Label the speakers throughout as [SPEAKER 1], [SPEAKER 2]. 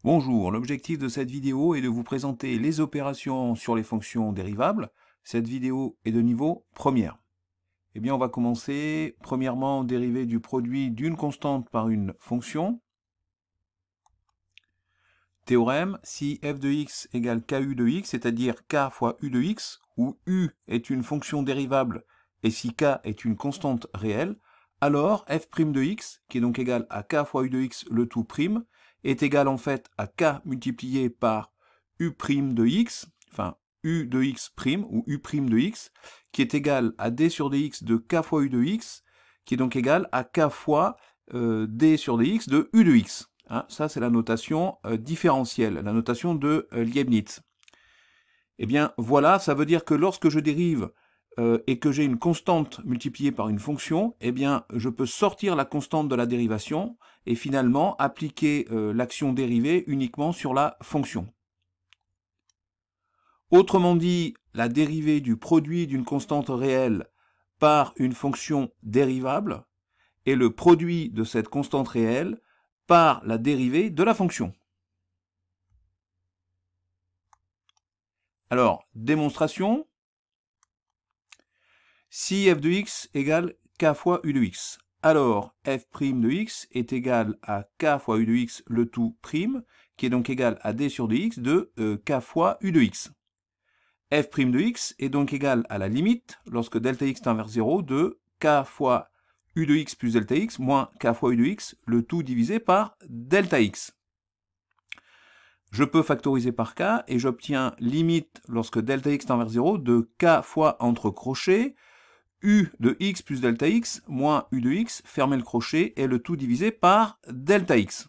[SPEAKER 1] Bonjour, l'objectif de cette vidéo est de vous présenter les opérations sur les fonctions dérivables. Cette vidéo est de niveau première. Eh bien, on va commencer premièrement dériver du produit d'une constante par une fonction. Théorème, si f de x égale ku de x, c'est-à-dire k fois u de x, où u est une fonction dérivable et si k est une constante réelle, alors f' de x, qui est donc égal à k fois u de x le tout prime, est égal en fait à k multiplié par u' de x, enfin u de x prime, ou u' de x, qui est égal à d sur dx de k fois u de x, qui est donc égal à k fois d sur dx de u de x. Hein, ça, c'est la notation différentielle, la notation de Leibniz. Eh bien, voilà, ça veut dire que lorsque je dérive et que j'ai une constante multipliée par une fonction, eh bien, je peux sortir la constante de la dérivation et finalement appliquer l'action dérivée uniquement sur la fonction. Autrement dit, la dérivée du produit d'une constante réelle par une fonction dérivable est le produit de cette constante réelle par la dérivée de la fonction. Alors, démonstration. Si f de x égale k fois u de x, alors f' de x est égal à k fois u de x le tout prime, qui est donc égal à d sur dx de k fois u de x. F' de x est donc égal à la limite, lorsque delta x tend vers 0, de k fois u de x plus delta x moins k fois u de x, le tout divisé par delta x. Je peux factoriser par k et j'obtiens limite, lorsque delta x tend vers 0, de k fois entre crochets, u de x plus delta x moins u de x, fermez le crochet, et le tout divisé par delta x.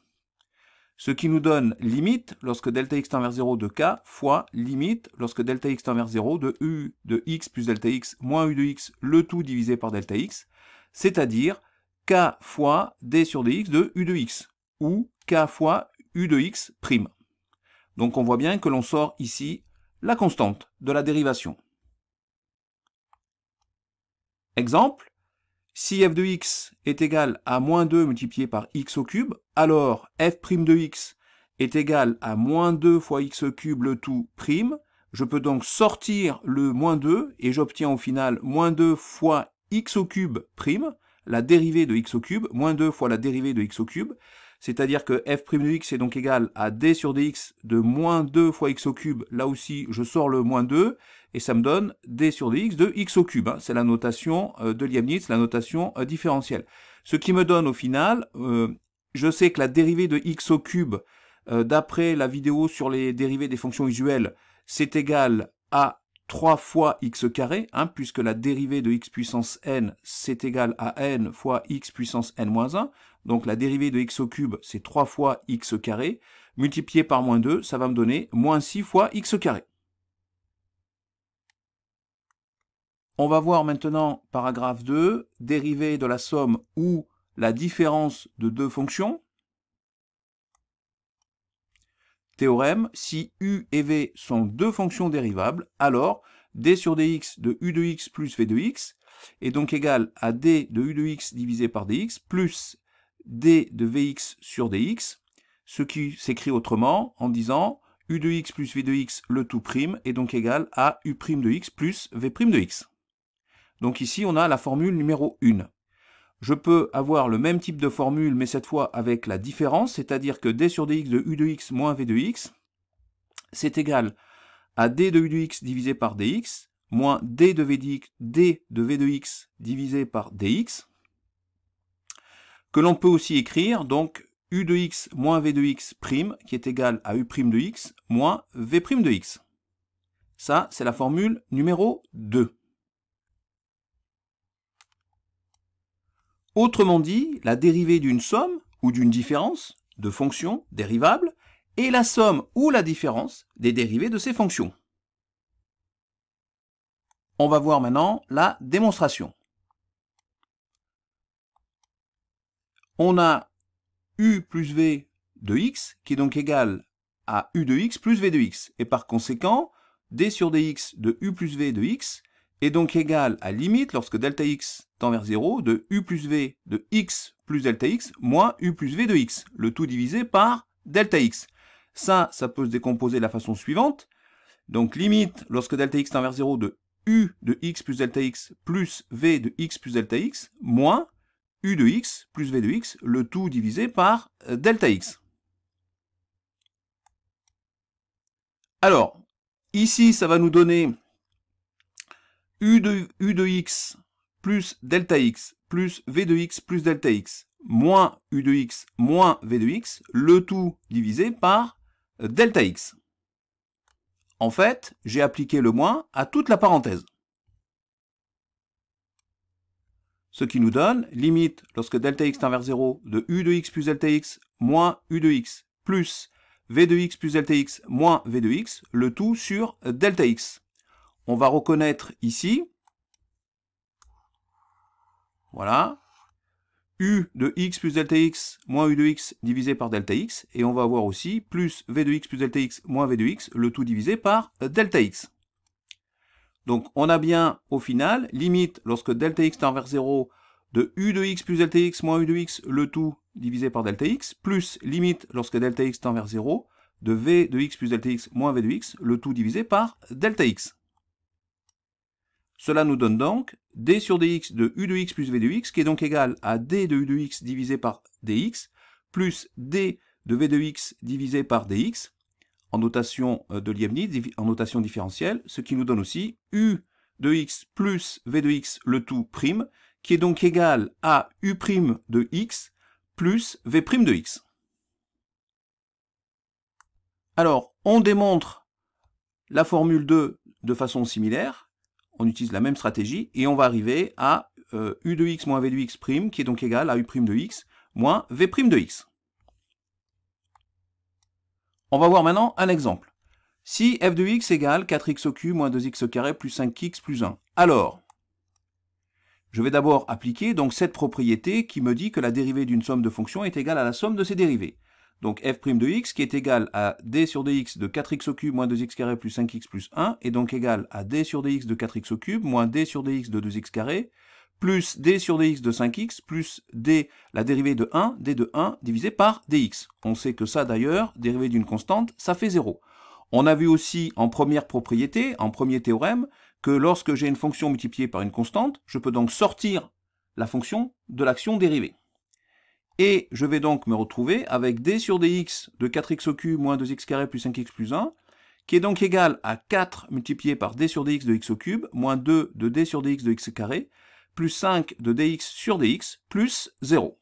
[SPEAKER 1] Ce qui nous donne limite, lorsque delta x tend vers 0, de k fois limite, lorsque delta x tend vers 0, de u de x plus delta x moins u de x, le tout divisé par delta x, c'est-à-dire k fois d sur dx de u de x, ou k fois u de x prime. Donc on voit bien que l'on sort ici la constante de la dérivation. Exemple, si f de x est égal à moins 2 multiplié par x au cube, alors f' de x est égal à moins 2 fois x au cube le tout prime. Je peux donc sortir le moins 2 et j'obtiens au final moins 2 fois x au cube prime, la dérivée de x au cube, moins 2 fois la dérivée de x au cube, c'est-à-dire que f' de x est donc égal à d sur dx de moins 2 fois x au cube, là aussi je sors le moins 2, et ça me donne d sur dx de x au cube. C'est la notation de Leibniz, la notation différentielle. Ce qui me donne au final, je sais que la dérivée de x au cube, d'après la vidéo sur les dérivées des fonctions usuelles, c'est égal à 3 fois x carré, puisque la dérivée de x puissance n, c'est égal à n fois x puissance n moins 1. Donc la dérivée de x au cube, c'est 3 fois x carré, multiplié par moins 2, ça va me donner moins 6 fois x carré. On va voir maintenant, paragraphe 2, dérivée de la somme ou la différence de deux fonctions. Théorème, si u et v sont deux fonctions dérivables, alors d sur dx de u de x plus v de x est donc égal à d de u de x divisé par dx plus d de vx sur dx, ce qui s'écrit autrement en disant u de x plus v de x le tout prime est donc égal à u' de x plus v' de x. Donc ici on a la formule numéro 1. Je peux avoir le même type de formule, mais cette fois avec la différence, c'est-à-dire que d sur dx de u de x moins v de x, c'est égal à d de u de x divisé par dx, moins d de v de x divisé par dx, que l'on peut aussi écrire, donc, u de x moins v de x prime, qui est égal à u' de x, moins v' de x. Ça, c'est la formule numéro 2. Autrement dit, la dérivée d'une somme ou d'une différence de fonctions dérivables est la somme ou la différence des dérivées de ces fonctions. On va voir maintenant la démonstration. On a u plus v de x, qui est donc égal à u de x plus v de x. Et par conséquent, d sur dx de u plus v de x est donc égal à limite, lorsque delta x tend vers 0, de u plus v de x plus delta x moins u plus v de x, le tout divisé par delta x. Ça peut se décomposer de la façon suivante. Donc limite, lorsque delta x tend vers 0, de u de x plus delta x plus v de x plus delta x moins u de x plus v de x, le tout divisé par delta x. Alors, ici, ça va nous donner u de x plus delta x plus v de x plus delta x moins u de x moins v de x, le tout divisé par delta x. En fait, j'ai appliqué le moins à toute la parenthèse. Ce qui nous donne limite, lorsque delta x tend vers 0, de u de x plus delta x moins u de x plus v de x plus delta x moins v de x, le tout sur delta x. On va reconnaître ici, voilà, u de x plus delta x moins u de x divisé par delta x, et on va avoir aussi plus v de x plus delta x moins v de x, le tout divisé par delta x. Donc on a bien, au final, limite, lorsque delta x tend vers 0, de u de x plus delta x moins u de x, le tout divisé par delta x, plus limite, lorsque delta x tend vers 0, de v de x plus delta x moins v de x, le tout divisé par delta x. Cela nous donne donc d sur dx de u de x plus v de x, qui est donc égal à d de u de x divisé par dx, plus d de v de x divisé par dx, en notation de Leibniz, en notation différentielle, ce qui nous donne aussi u de x plus v de x, le tout prime, qui est donc égal à u' de x plus v' de x. Alors, on démontre la formule 2 de façon similaire, on utilise la même stratégie, et on va arriver à u de x moins v de x prime, qui est donc égal à u' de x moins v' de x. On va voir maintenant un exemple. Si f de x égale 4x au cube moins 2x au carré plus 5x plus 1, alors, je vais d'abord appliquer donc cette propriété qui me dit que la dérivée d'une somme de fonctions est égale à la somme de ses dérivées. Donc f' de x qui est égal à d sur dx de 4x au cube moins 2x carré plus 5x plus 1 est donc égal à d sur dx de 4x au cube moins d sur dx de 2x carré plus d sur dx de 5x plus d, la dérivée de 1, d de 1 divisé par dx. On sait que ça d'ailleurs, dérivée d'une constante, ça fait 0. On a vu aussi en première propriété, en premier théorème, que lorsque j'ai une fonction multipliée par une constante, je peux donc sortir la fonction de l'action dérivée. Et je vais donc me retrouver avec d sur dx de 4x au cube moins 2x carré plus 5x plus 1, qui est donc égal à 4 multiplié par d sur dx de x au cube, moins 2 de d sur dx de x carré, plus 5 de dx sur dx, plus 0.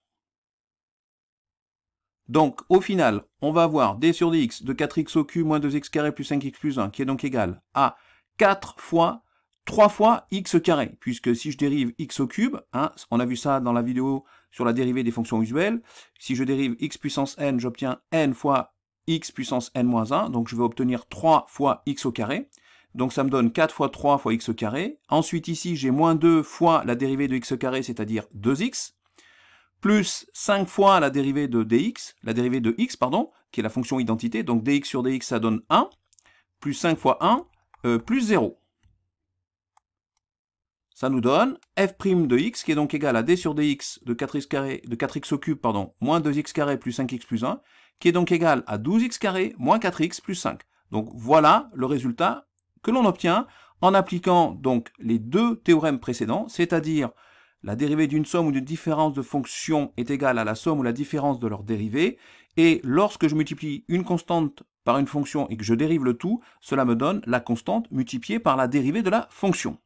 [SPEAKER 1] Donc, au final, on va avoir d sur dx de 4x au cube moins 2x carré plus 5x plus 1, qui est donc égal à 4 fois 3 fois x carré, puisque si je dérive x au cube, hein, on a vu ça dans la vidéo sur la dérivée des fonctions usuelles, si je dérive x puissance n, j'obtiens n fois x puissance n moins 1, donc je vais obtenir 3 fois x au carré, donc ça me donne 4 fois 3 fois x carré, ensuite ici j'ai moins 2 fois la dérivée de x carré, c'est-à-dire 2x, plus 5 fois la dérivée de dx, la dérivée de x, pardon, qui est la fonction identité, donc dx sur dx ça donne 1, plus 5 fois 1, plus 0. Ça nous donne f' de x qui est donc égal à d sur dx de 4x carré, de 4x au cube, pardon, moins 2x carré plus 5x plus 1, qui est donc égal à 12x carré moins 4x plus 5. Donc voilà le résultat que l'on obtient en appliquant donc les deux théorèmes précédents, c'est-à-dire la dérivée d'une somme ou d'une différence de fonctions est égale à la somme ou la différence de leurs dérivées, et lorsque je multiplie une constante par une fonction et que je dérive le tout, cela me donne la constante multipliée par la dérivée de la fonction.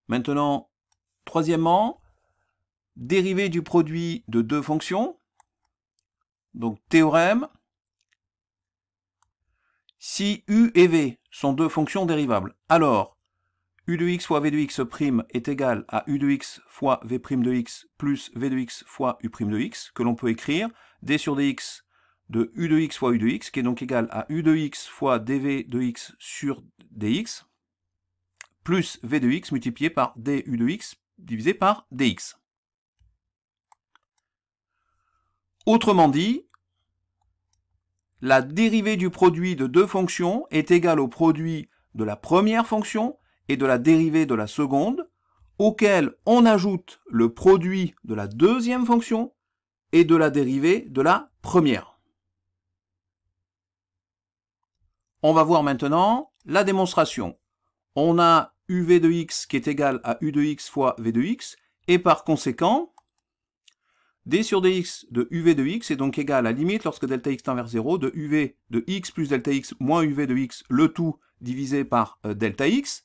[SPEAKER 1] Maintenant, troisièmement, dérivée du produit de deux fonctions. Donc théorème, si u et v sont deux fonctions dérivables, alors u de x fois v de x' est égal à u de x fois v' de x plus v de x fois u' de x, que l'on peut écrire d sur dx de u de x fois u de x, qui est donc égal à u de x fois dv de x sur dx, plus v de x multiplié par du de x divisé par dx. Autrement dit, la dérivée du produit de deux fonctions est égale au produit de la première fonction et de la dérivée de la seconde, auquel on ajoute le produit de la deuxième fonction et de la dérivée de la première. On va voir maintenant la démonstration. On a uv de x qui est égal à u de x fois v de x, et par conséquent, d sur dx de uv de x est donc égal à la limite, lorsque delta x tend vers 0, de uv de x plus delta x moins uv de x, le tout divisé par delta x.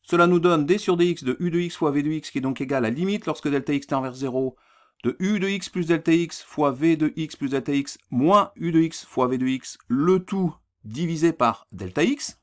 [SPEAKER 1] Cela nous donne d sur dx de u de x fois v de x, qui est donc égal à la limite, lorsque delta x tend vers 0, de u de x plus delta x fois v de x plus delta x moins u de x fois v de x, le tout divisé par delta x.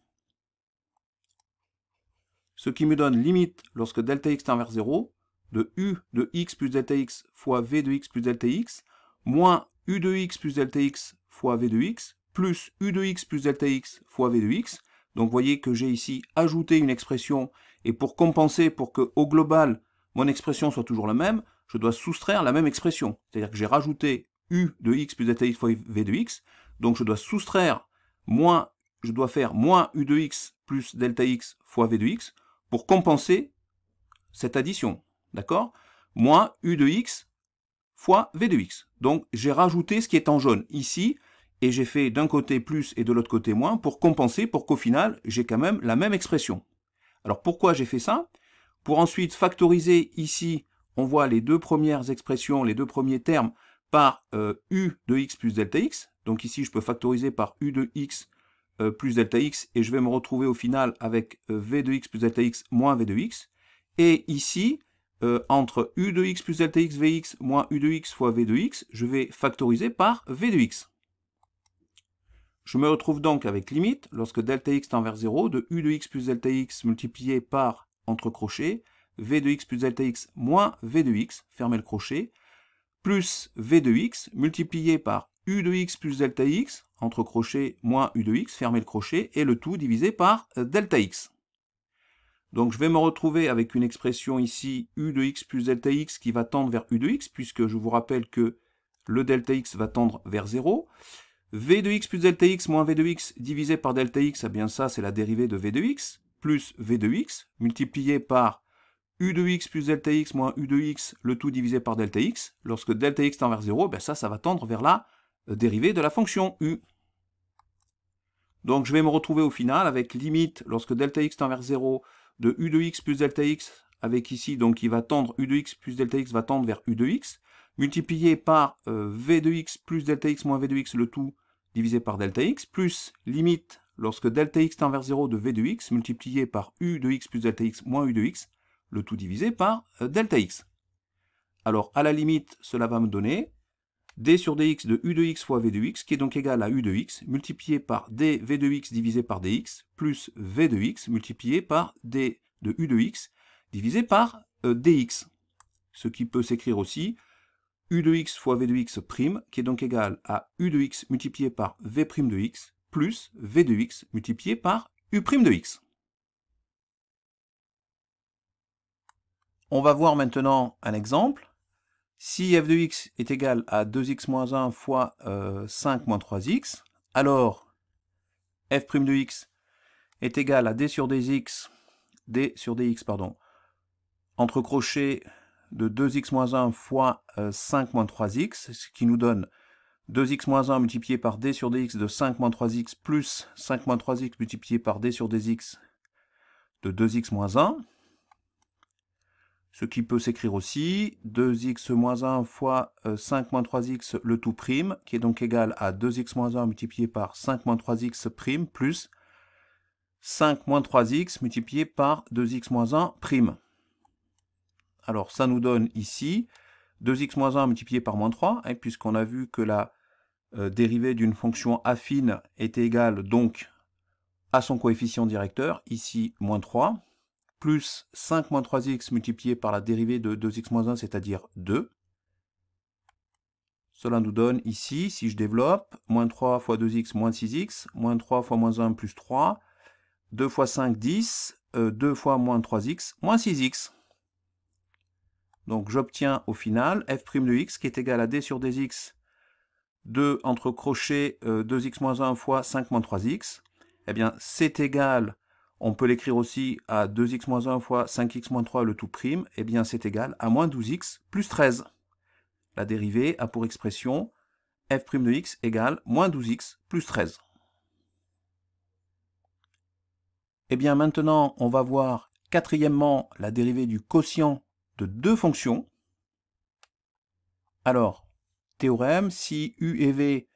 [SPEAKER 1] Ce qui me donne limite, lorsque delta x tend vers 0, de u de x plus delta x fois v de x plus delta x, moins u de x plus delta x fois v de x, plus u de x plus delta x fois v de x. Donc vous voyez que j'ai ici ajouté une expression, et pour compenser, pour que au global, mon expression soit toujours la même, je dois soustraire la même expression. C'est-à-dire que j'ai rajouté u de x plus delta x fois v de x, donc je dois soustraire moins, je dois faire moins u de x plus delta x fois v de x, pour compenser cette addition. D'accord? Moins u de x fois v de x. Donc j'ai rajouté ce qui est en jaune ici, et j'ai fait d'un côté plus et de l'autre côté moins pour compenser, pour qu'au final, j'ai quand même la même expression. Alors pourquoi j'ai fait ça? Pour ensuite factoriser ici, on voit les deux premières expressions, les deux premiers termes, par u de x plus delta x. Donc ici, je peux factoriser par u de x plus delta x, et je vais me retrouver au final avec v de x plus delta x moins v de x. Et ici, entre u de x plus delta x vx moins u de x fois v de x, je vais factoriser par v de x. Je me retrouve donc avec limite, lorsque delta x tend vers 0, de u de x plus delta x multiplié par, entre crochets, v de x plus delta x moins v de x, fermez le crochet, plus v de x multiplié par u de x plus delta x, entre crochets, moins u de x, fermez le crochet, et le tout divisé par delta x. Donc je vais me retrouver avec une expression ici, u de x plus delta x, qui va tendre vers u de x, puisque je vous rappelle que le delta x va tendre vers 0. V de x plus delta x moins v de x divisé par delta x, eh bien ça c'est la dérivée de v de x, plus v de x, multiplié par u de x plus delta x moins u de x, le tout divisé par delta x. Lorsque delta x tend vers 0, ben ça va tendre vers la dérivée de la fonction u. Donc je vais me retrouver au final avec limite, lorsque delta x tend vers 0, de u de x plus delta x, avec ici, donc il va tendre, u de x plus delta x va tendre vers u de x, multiplié par v de x plus delta x moins v de x, le tout divisé par delta x, plus limite, lorsque delta x tend vers 0, de v de x, multiplié par u de x plus delta x moins u de x, le tout divisé par delta x. Alors, à la limite, cela va me donner d sur dx de u de x fois v de x, qui est donc égal à u de x, multiplié par dv de x divisé par dx, plus v de x, multiplié par d de u de x, divisé par dx. Ce qui peut s'écrire aussi u de x fois v de x prime, qui est donc égal à u de x multiplié par v prime de x, plus v de x multiplié par u prime de x. On va voir maintenant un exemple. Si f de x est égal à 2x moins 1 fois 5 moins 3x, alors f' de x est égal à d sur dx, entre crochets de 2x moins 1 fois 5 moins 3x, ce qui nous donne 2x moins 1 multiplié par d sur dx de 5 moins 3x plus 5 moins 3x multiplié par d sur dx de 2x moins 1. Ce qui peut s'écrire aussi 2x moins 1 fois 5 moins 3x le tout prime, qui est donc égal à 2x moins 1 multiplié par 5 moins 3x prime, plus 5 moins 3x multiplié par 2x moins 1 prime. Alors ça nous donne ici 2x moins 1 multiplié par moins 3, hein, puisqu'on a vu que la dérivée d'une fonction affine était égale donc à son coefficient directeur, ici moins 3, plus 5 moins 3x multiplié par la dérivée de 2x moins 1, c'est-à-dire 2. Cela nous donne ici, si je développe, moins 3 fois 2x moins 6x, moins 3 fois moins 1 plus 3, 2 fois 5, 10, 2 fois moins 3x, moins 6x. Donc j'obtiens au final f' de x qui est égal à d sur dx 2 entre crochets 2x moins 1 fois 5 moins 3x, eh bien c'est égal, on peut l'écrire aussi à 2x moins 1 fois 5x moins 3 le tout prime, eh bien c'est égal à moins 12x plus 13. La dérivée a pour expression f' de x égale moins 12x plus 13. Eh bien maintenant, on va voir quatrièmement la dérivée du quotient de deux fonctions. Alors, théorème, si u et v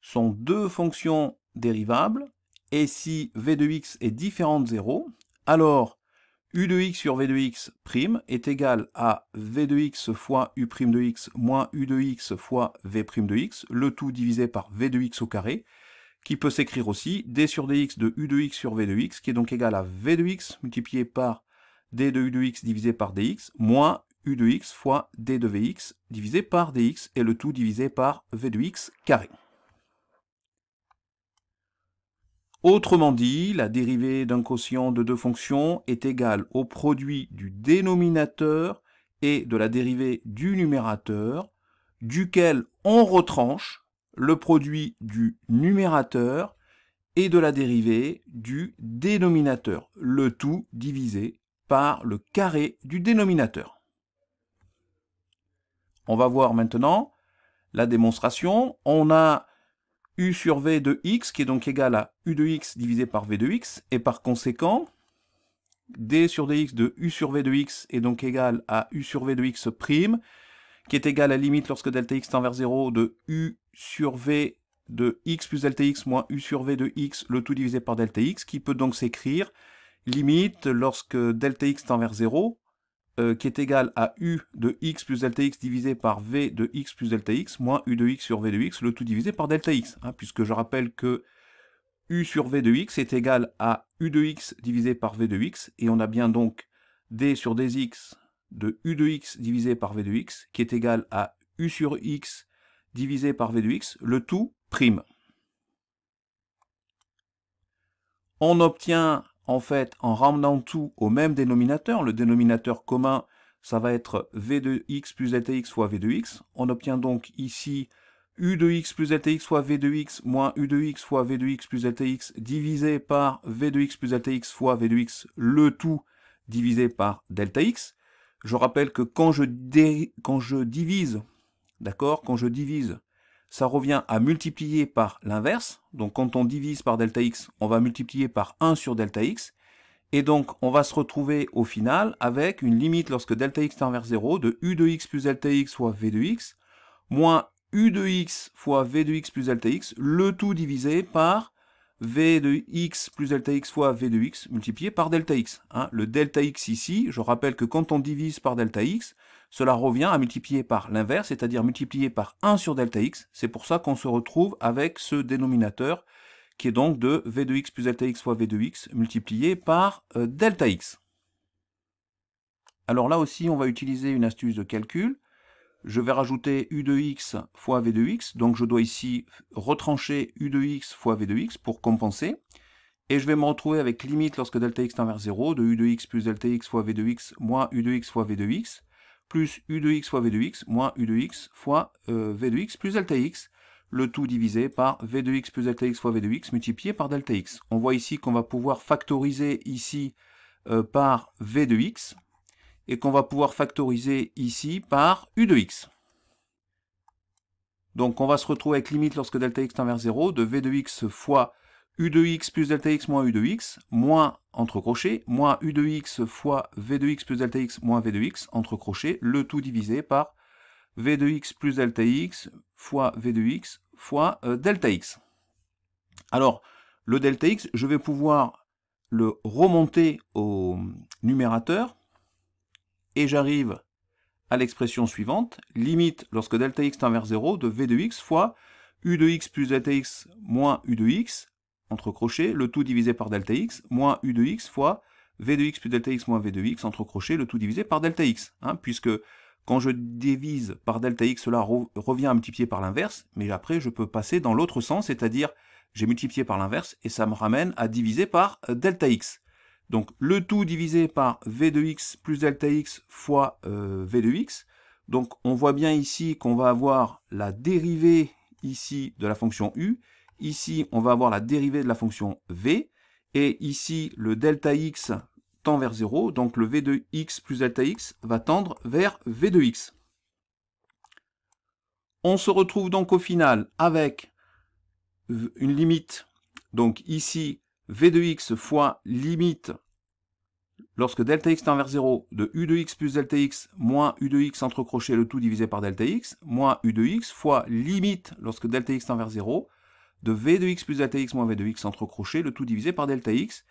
[SPEAKER 1] sont deux fonctions dérivables, et si v de x est différent de 0, alors u de x sur v de x' est égal à v de x fois u' de x moins u de x fois v' de x, le tout divisé par v de x au carré, qui peut s'écrire aussi d sur dx de u de x sur v de x, qui est donc égal à v de x multiplié par d de u de x divisé par dx, moins u de x fois d de vx divisé par dx, et le tout divisé par v de x carré. Autrement dit, la dérivée d'un quotient de deux fonctions est égale au produit du dénominateur et de la dérivée du numérateur, duquel on retranche le produit du numérateur et de la dérivée du dénominateur, le tout divisé par le carré du dénominateur. On va voir maintenant la démonstration. On a u sur v de x qui est donc égal à u de x divisé par v de x, et par conséquent, d sur dx de u sur v de x est donc égal à u sur v de x prime, qui est égal à limite lorsque delta x tend vers 0 de u sur v de x plus delta x moins u sur v de x, le tout divisé par delta x, qui peut donc s'écrire limite lorsque delta x tend vers 0, qui est égal à u de x plus delta x divisé par v de x plus delta x moins u de x sur v de x, le tout divisé par delta x, puisque je rappelle que u sur v de x est égal à u de x divisé par v de x, et on a bien donc d sur dx de u de x divisé par v de x, qui est égal à u sur x divisé par v de x, le tout prime. On obtient en fait en ramenant tout au même dénominateur, le dénominateur commun, ça va être v de x plus delta x fois v de x. On obtient donc ici u de x plus delta x fois v de x moins u de x fois v de x plus delta x divisé par v de x plus delta x fois v de x, le tout divisé par delta x. Je rappelle que quand je divise, d'accord, quand je divise, ça revient à multiplier par l'inverse. Donc quand on divise par delta x, on va multiplier par 1 sur delta x. Et donc on va se retrouver au final avec une limite lorsque delta x tend vers 0 de u de x plus delta x fois v de x, moins u de x fois v de x plus delta x, le tout divisé par v de x plus delta x fois v de x multiplié par delta x. Le delta x ici, je rappelle que quand on divise par delta x, cela revient à multiplier par l'inverse, c'est-à-dire multiplier par 1 sur delta x. C'est pour ça qu'on se retrouve avec ce dénominateur qui est donc de v de x plus delta x fois v de x multiplié par delta x. Alors là aussi, on va utiliser une astuce de calcul. Je vais rajouter u de x fois v de x, donc je dois ici retrancher u de x fois v de x pour compenser. Et je vais me retrouver avec limite lorsque delta x tend vers 0 de u de x plus delta x fois v de x moins u de x fois v de x, plus u de x fois v de x moins u de x fois v de x plus delta x, le tout divisé par v de x plus delta x fois v de x multiplié par delta x. On voit ici qu'on va pouvoir factoriser ici par v de x, et qu'on va pouvoir factoriser ici par u de x. Donc on va se retrouver avec limite lorsque delta x tend vers 0 de v de x fois u de x plus delta x moins u de x, moins, entre crochets, moins u de x fois v de x plus delta x moins v de x, entre crochets, le tout divisé par v de x plus delta x fois v de x fois delta x. Alors, le delta x, je vais pouvoir le remonter au numérateur, et j'arrive à l'expression suivante, limite lorsque delta x tend vers 0 de v de x fois u de x plus delta x moins u de x, entre crochets, le tout divisé par delta x, moins u de x fois v de x plus delta x moins v de x, entre crochets, le tout divisé par delta x. Puisque quand je divise par delta x, cela revient à multiplier par l'inverse, mais après je peux passer dans l'autre sens, c'est-à-dire j'ai multiplié par l'inverse, et ça me ramène à diviser par delta x. Donc le tout divisé par v de x plus delta x fois v de x. Donc on voit bien ici qu'on va avoir la dérivée ici de la fonction u. Ici, on va avoir la dérivée de la fonction v. Et ici, le delta x tend vers 0. Donc le v de x plus delta x va tendre vers v de x. On se retrouve donc au final avec une limite. Donc ici, v de x fois limite, lorsque delta x tend vers 0, de u de x plus delta x moins u de x entre crochets, le tout divisé par delta x, moins u de x fois limite, lorsque delta x tend vers 0, de v de x plus delta x moins v de x entre crochets, le tout divisé par delta x,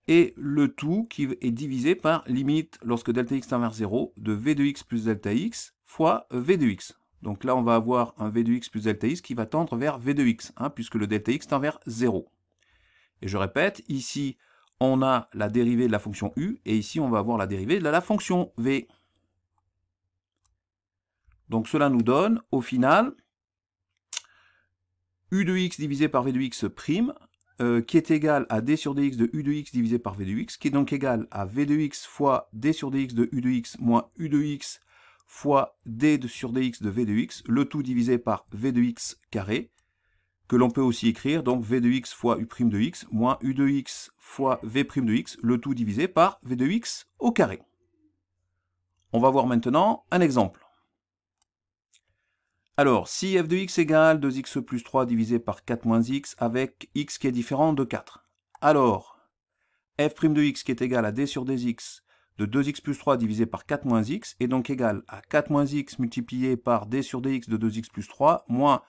[SPEAKER 1] et le tout qui est divisé par limite, lorsque delta x tend vers 0, de v de x plus delta x fois v de x. Donc là, on va avoir un v de x plus delta x qui va tendre vers v de x, puisque le delta x tend vers 0. Et je répète, ici, on a la dérivée de la fonction u, et ici, on va avoir la dérivée de la fonction v. Donc cela nous donne, au final, u de x divisé par v de x prime, qui est égal à d sur dx de u de x divisé par v de x, qui est donc égal à v de x fois d sur dx de u de x moins u de x fois d sur dx de v de x, le tout divisé par v de x carré, que l'on peut aussi écrire, donc v de x fois u' de x, moins u de x fois v' de x, le tout divisé par v de x au carré. On va voir maintenant un exemple. Alors, si f de x égale 2x plus 3 divisé par 4 moins x, avec x qui est différent de 4. Alors, f' de x qui est égal à d sur dx de 2x plus 3 divisé par 4 moins x, est donc égal à 4 moins x multiplié par d sur dx de 2x plus 3, moins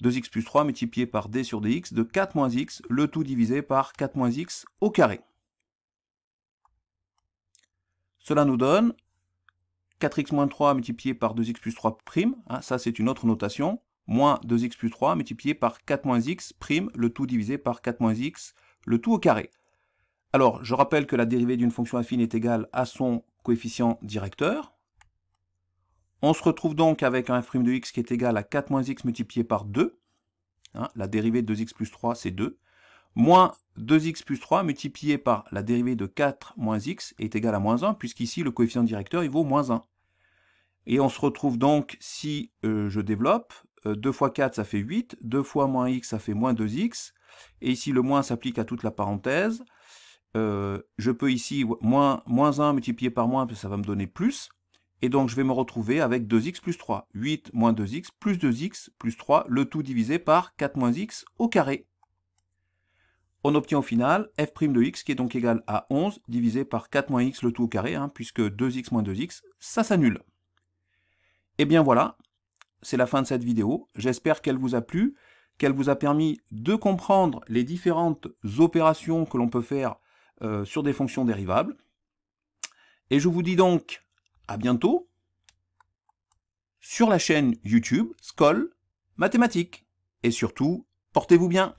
[SPEAKER 1] 2x plus 3 multiplié par d sur dx de 4 moins x, le tout divisé par 4 moins x au carré. Cela nous donne 4x moins 3 multiplié par 2x plus 3 prime, ça c'est une autre notation, moins 2x plus 3 multiplié par 4 moins x prime, le tout divisé par 4 moins x, le tout au carré. Alors, je rappelle que la dérivée d'une fonction affine est égale à son coefficient directeur. On se retrouve donc avec un f' de x qui est égal à 4 moins x multiplié par 2. La dérivée de 2x plus 3, c'est 2. Moins 2x plus 3 multiplié par la dérivée de 4 moins x est égal à moins 1, puisqu'ici, le coefficient directeur, il vaut moins 1. Et on se retrouve donc, si je développe, 2 fois 4, ça fait 8. 2 fois moins x, ça fait moins 2x. Et ici, le moins s'applique à toute la parenthèse. Je peux ici, moins 1 multiplié par moins, ça va me donner plus. Et donc, je vais me retrouver avec 2x plus 3. 8 moins 2x plus 3, le tout divisé par 4 moins x au carré. On obtient au final f' de x qui est donc égal à 11 divisé par 4 moins x, le tout au carré, puisque 2x moins 2x, ça s'annule. Et bien voilà, c'est la fin de cette vidéo. J'espère qu'elle vous a plu, qu'elle vous a permis de comprendre les différentes opérations que l'on peut faire sur des fonctions dérivables. Et je vous dis donc à bientôt sur la chaîne YouTube Skol Mathématiques. Et surtout, portez-vous bien.